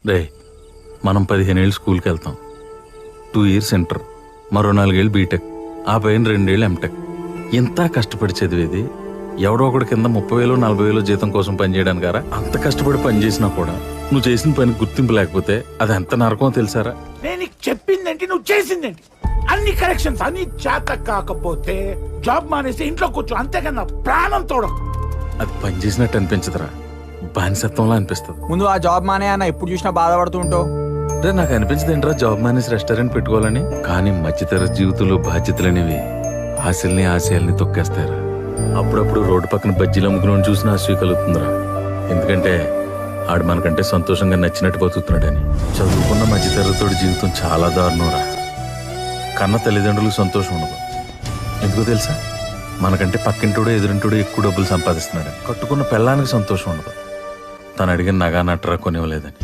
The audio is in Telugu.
రే మనం 15 ఏళ్ళు స్కూల్కి వెళ్తాం, 2 years ఇంటర్, మరో 4 ఏళ్ళు బీటెక్, ఆ పైన 2 ఏళ్ళు ఎంటెక్. ఎంత కష్టపడి చదివేది ఎవడో ఒకటి కింద 30,000 40,000 జీతం కోసం పనిచేయడానికి గారా? అంత కష్టపడి పని చేసినా కూడా నువ్వు చేసిన పని గుర్తింపు లేకపోతే అది ఎంత నరకమో తెలుసారా? నేను నీకు చెప్పిందేంటి, నువ్వు చేసిందేంటి? అన్ని కరెక్షన్స్ అన్ని చేత కాకపోతే జాబ్ మానేసి ఇంట్లో కూర్చో, అంతేకన్నా ప్రాణం తోడం. అది పని చేసినట్టు అనిపించదురా, బానిసత్వంలా అనిపిస్తుంది. ముందు ఆ జాబ్ మానే అన్న ఎప్పుడు చూసినా బాధపడుతూ ఉంటావు. రే నాకు అనిపించదు ఏంట్రా జాబ్ మానేసి రెస్టారెంట్ పెట్టుకోవాలని. కానీ మధ్యతరగతి జీవితంలో బాధ్యతలనేవి ఆశల్ని ఆశయాల్ని తొక్కేస్తారా. అప్పుడప్పుడు రోడ్డు పక్కన బజ్జీలు అమ్ముకుని చూసిన ఆశ కలుగుతుందిరా. ఎందుకంటే ఆడు మనకంటే సంతోషంగా నచ్చినట్టు బతుకుతున్నాడని. చదువుకున్న మధ్యతరగతోడి జీవితం చాలా దారుణంరా. కన్న తల్లిదండ్రులకు సంతోషం ఉండదు. ఎందుకో తెలుసా? మనకంటే పక్కింటోడో ఎదురింటోడో ఎక్కువ డబ్బులు సంపాదిస్తున్నాడని. కట్టుకున్న పెళ్ళానికి సంతోషం ఉండదు, తను అడిగిన నగా నట్టరా కొనివ్వలేదని.